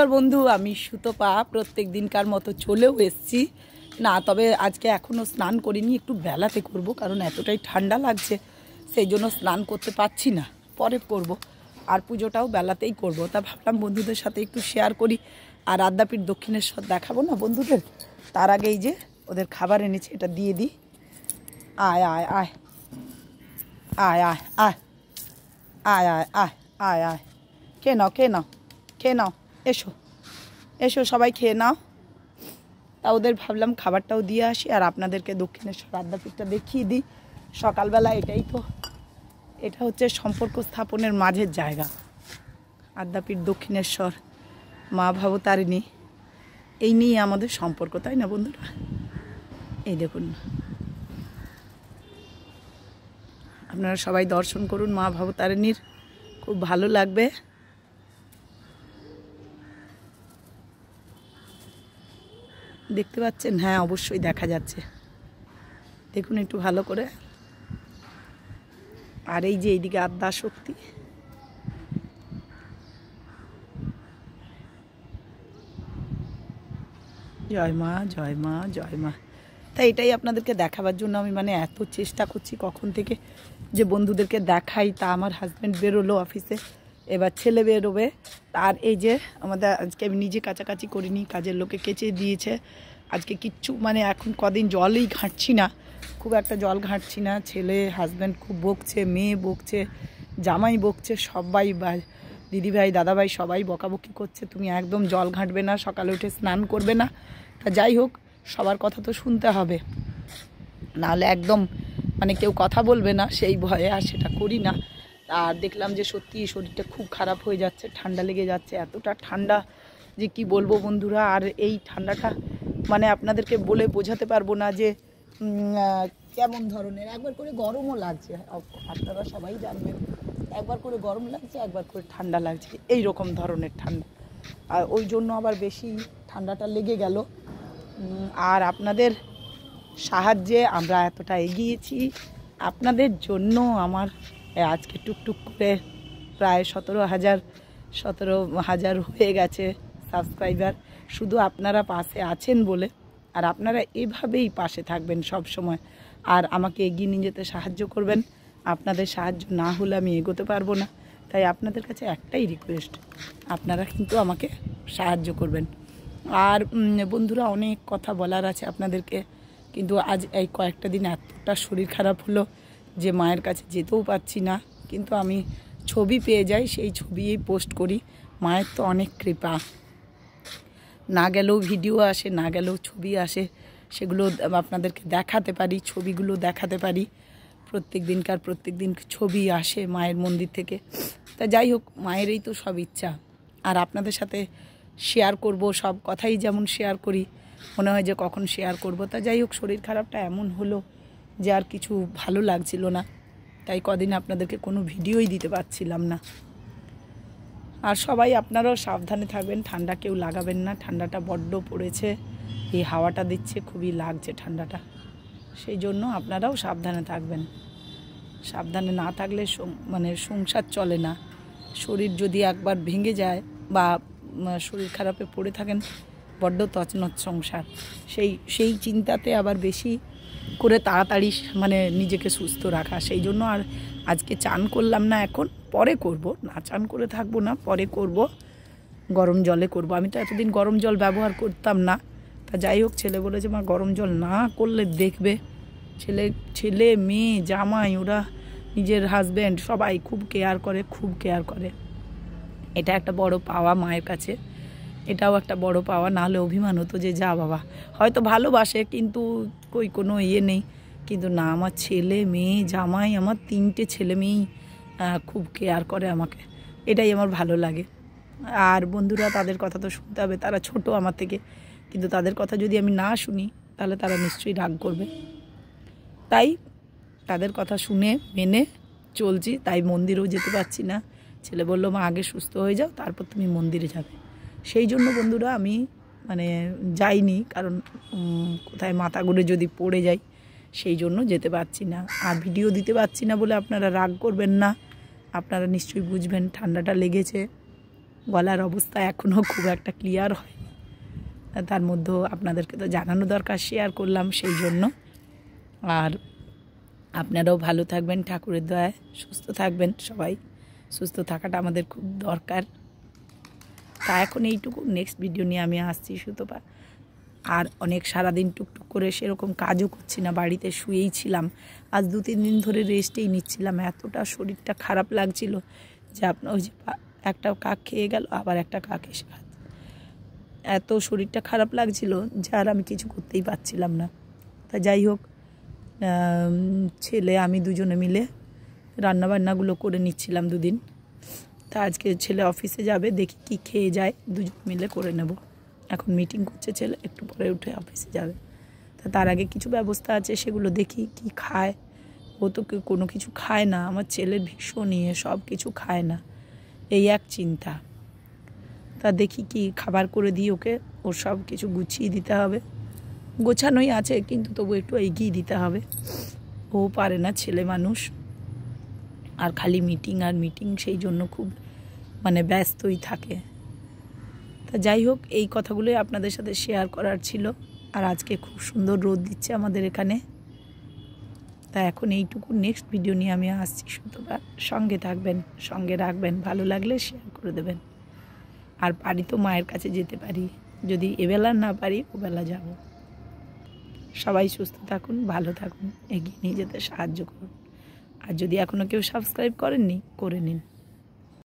নমস্কার বন্ধু, আমি সুতপা প্রত্যেক দিনকার মতো চলেও এসেছি না। তবে আজকে এখনও স্নান করিনি, একটু বেলাতে করব, কারণ এতটাই ঠান্ডা লাগছে, সেই জন্য স্নান করতে পারছি না, পরে করব। আর পুজোটাও বেলাতেই করব। তা ভাবলাম বন্ধুদের সাথে একটু শেয়ার করি। আর আদ্যাপীঠ দক্ষিণেশ্বর দেখাবো না বন্ধুদের, তার আগেই যে ওদের খাবার এনেছে এটা দিয়ে দিই। আয় আয় আয় আয় আয় আয় আয় আয় আয় আয় আয় খেয়ে নাও, খেয়ে নাও, খেয়ে নাও, এসো এসো সবাই খেয়ে নাও। তা ওদের ভাবলাম খাবারটাও দিয়ে আসি, আর আপনাদেরকে দক্ষিণেশ্বর আদ্যাপীঠটা দেখিয়ে দিই সকালবেলা। এটা হচ্ছে সম্পর্ক স্থাপনের মাঝের জায়গা। আদ্যাপীঠ দক্ষিণেশ্বর মা ভবতারিণী, এই নিয়ে আমাদের সম্পর্ক, তাই না বন্ধুরা? এই দেখুন, আপনারা সবাই দর্শন করুন মা ভবতারিণীর, খুব ভালো লাগবে। দেখতে পাচ্ছেন? হ্যাঁ, অবশ্যই দেখা যাচ্ছে, দেখুন একটু ভালো করে। আর এই যে এইদিকে আদ্যা শক্তি, জয় মা জয় মা জয় মা। তাই এটাই আপনাদেরকে দেখাবার জন্য আমি এত চেষ্টা করছি কখন থেকে যে বন্ধুদেরকে দেখাই। তা আমার হাজব্যান্ড বেরোলো অফিসে, এবার ছেলে বেরোবে। আর এই যে আমাদের আজকে আমি নিজে কাছাকাছি করিনি, কাজের লোকে কেচে দিয়েছে আজকে। কিচ্ছু এখন কদিন জলই ঘাঁটছি না, খুব একটা জল ঘাঁটছি না। ছেলে হাজব্যান্ড খুব বকছে, মেয়ে বকছে, জামাই বকছে, সবাই দিদিভাই দাদাভাই সবাই বকাবকি করছে, তুমি একদম জল ঘাঁটবে না, সকালে উঠে স্নান করবে না। তা যাই হোক, সবার কথা তো শুনতে হবে, নাহলে একদম কেউ কথা বলবে না, সেই ভয়ে আর সেটা করি না। আর দেখলাম যে সত্যি শরীরটা খুব খারাপ হয়ে যাচ্ছে, ঠান্ডা লেগে যাচ্ছে, এতটা ঠান্ডা যে কি বলবো বন্ধুরা। আর এই ঠান্ডাটা আপনাদেরকে বলে বোঝাতে পারবো না যে কেমন ধরনের। একবার করে গরমও লাগছে, আপনারা সবাই জানবেন, একবার করে গরম লাগছে, একবার করে ঠান্ডা লাগছে, এই রকম ধরনের ঠান্ডা। আর ওই জন্য আবার বেশি ঠান্ডাটা লেগে গেল। আর আপনাদের সাহায্যে আমরা এতটা এগিয়েছি, আপনাদের জন্য আমার আজকে টুকটুক করে প্রায় 17,000 হয়ে গেছে সাবস্ক্রাইবার, শুধু আপনারা পাশে আছেন বলে। আর আপনারা এভাবেই পাশে থাকবেন সব সময়, আর আমাকে এগিয়ে নিয়ে যেতে সাহায্য করবেন। আপনাদের সাহায্য না হলে আমি এগোতে পারবো না। তাই আপনাদের কাছে একটাই রিকোয়েস্ট, আপনারা কিন্তু আমাকে সাহায্য করবেন। আর বন্ধুরা, অনেক কথা বলার আছে আপনাদেরকে, কিন্তু আজ এই কয়েকটা দিন এতটা শরীর খারাপ হলো যে মায়ের কাছে যেতেও পারছি না। কিন্তু আমি ছবি পেয়ে যাই, সেই ছবিই পোস্ট করি। মায়ের তো অনেক কৃপা, না গেলেও ভিডিও আসে, না গেলেও ছবি আসে, সেগুলো আপনাদেরকে দেখাতে পারি, ছবিগুলো দেখাতে পারি। প্রত্যেক দিন ছবি আসে মায়ের মন্দির থেকে। তা যাই হোক, মায়েরই তো সব ইচ্ছা, আর আপনাদের সাথে শেয়ার করব সব কথাই, যেমন শেয়ার করি, মনে হয় যে কখন শেয়ার করব। তা যাই হোক, শরীর খারাপটা এমন হলো যে আর কিছু ভালো লাগছিল না, তাই কদিন আপনাদেরকে কোনো ভিডিওই দিতে পারছিলাম না। আর সবাই আপনারাও সাবধানে থাকবেন, ঠান্ডা কেউ লাগাবেন না, ঠান্ডাটা বড্ড পড়েছে, এই হাওয়াটা দিচ্ছে, খুবই লাগছে ঠান্ডাটা, সেই জন্য আপনারাও সাবধানে থাকবেন। সাবধানে না থাকলে সংসার চলে না। শরীর যদি একবার ভেঙে যায় বা শরীর খারাপে পড়ে থাকেন, বড্ড তছনছ সংসার। সেই চিন্তাতে আবার বেশি করে তাড়াতাড়ি নিজেকে সুস্থ রাখা। সেই জন্য আর আজকে চান করলাম না, এখন পরে করব, না চান করে থাকবো না, পরে করব, গরম জলে করব। আমি তো এতদিন গরম জল ব্যবহার করতাম না। তা যাই হোক, ছেলে বলেছে মা গরম জল না করলে দেখবে, ছেলে মেয়ে জামাই ওরা নিজের হাজব্যান্ড সবাই খুব কেয়ার করে। এটা একটা বড় পাওয়া মায়ের কাছে, এটাও একটা বড় পাওয়া। নাহলে অভিমান হতো যে যা বাবা, হয়তো ভালোবাসে কিন্তু কোনো নেই। কিন্তু না, আমার ছেলে মেয়ে জামাই, আমার 3টে ছেলে মেয়েই খুব কেয়ার করে আমাকে, এটাই আমার ভালো লাগে। আর বন্ধুরা, তাদের কথা তো শুনতে হবে, তারা ছোট আমার থেকে, কিন্তু তাদের কথা যদি আমি না শুনি তাহলে তারা নিশ্চয়ই রাগ করবে। তাই তাদের কথা শুনে মেনে চলছি। তাই মন্দিরেও যেতে পারছি না। ছেলে বললো মা আগে সুস্থ হয়ে যাও, তারপর তুমি মন্দিরে যাবে। সেই জন্য বন্ধুরা আমি যাইনি, কারণ কোথায় মাথা ঘুরে যদি পড়ে যাই, সেই জন্য যেতে পারছি না। আর ভিডিও দিতে পারছি না বলে আপনারা রাগ করবেন না, আপনারা নিশ্চয়ই বুঝবেন ঠান্ডাটা লেগেছে। গলার অবস্থা এখনও খুব একটা ক্লিয়ার হয়নি, তার মধ্যেও আপনাদেরকে তো জানানো দরকার, শেয়ার করলাম সেই জন্য। আর আপনারাও ভালো থাকবেন, ঠাকুরের দয়ায় সুস্থ থাকবেন। সবাই সুস্থ থাকাটা আমাদের খুব দরকার। তা এখন এইটুকু, নেক্সট ভিডিও নিয়ে আমি আসছি সুতপা। আর অনেক সারাদিন টুকটুক করে সেরকম কাজও করছি না, বাড়িতে শুয়েই ছিলাম। আজ 2-3 দিন ধরে রেস্টেই নিচ্ছিলাম, এতটা শরীরটা খারাপ লাগছিল যে আপনার ওই যে একটা কাক খেয়ে গেল, আবার একটা কাক এসে খাচ্ছে, এত শরীরটা খারাপ লাগছিল যে আর আমি কিছু করতেই পারছিলাম না। তা যাই হোক, ছেলে আমি দুজনে মিলে রান্নাবান্নাগুলো করে নিচ্ছিলাম 2 দিন। তা আজকে ছেলে অফিসে যাবে, দেখি কি খেয়ে যায়, দুজন মিলে করে নেব। এখন মিটিং করছে ছেলে, একটু পরে উঠে অফিসে যাবে। তা তার আগে কিছু ব্যবস্থা আছে, সেগুলো দেখি কি খায়। ও তো কোনো কিছু খায় না, আমার ছেলের ভীষণ নিয়ে সব কিছু খায় না, এই এক চিন্তা। তা দেখি কি খাবার করে দিই ওকে, ওর সব কিছু গুছিয়ে দিতে হবে। গোছানোই আছে কিন্তু তবু একটু এগিয়ে দিতে হবে, ও পারে না, ছেলে মানুষ, আর খালি মিটিং আর মিটিং, সেই জন্য খুব মানে ব্যস্তই থাকে। তা যাই হোক, এই কথাগুলোই আপনাদের সাথে শেয়ার করার ছিল। আর আজকে খুব সুন্দর রোদ দিচ্ছে আমাদের এখানে। তা এখন এইটুকু, নেক্সট ভিডিও নিয়ে আমি আসছি শুক্রবার। সঙ্গে থাকবেন, সঙ্গে রাখবেন, ভালো লাগলে শেয়ার করে দেবেন। আর পারি তো মায়ের কাছে যেতে পারি, যদি এবেলা না পারি ওবেলা যাব। সবাই সুস্থ থাকুন, ভালো থাকুন, এগিয়ে নিয়ে যেতে সাহায্য করুন। আর যদি এখনও কেউ সাবস্ক্রাইব করেননি, করে নিন।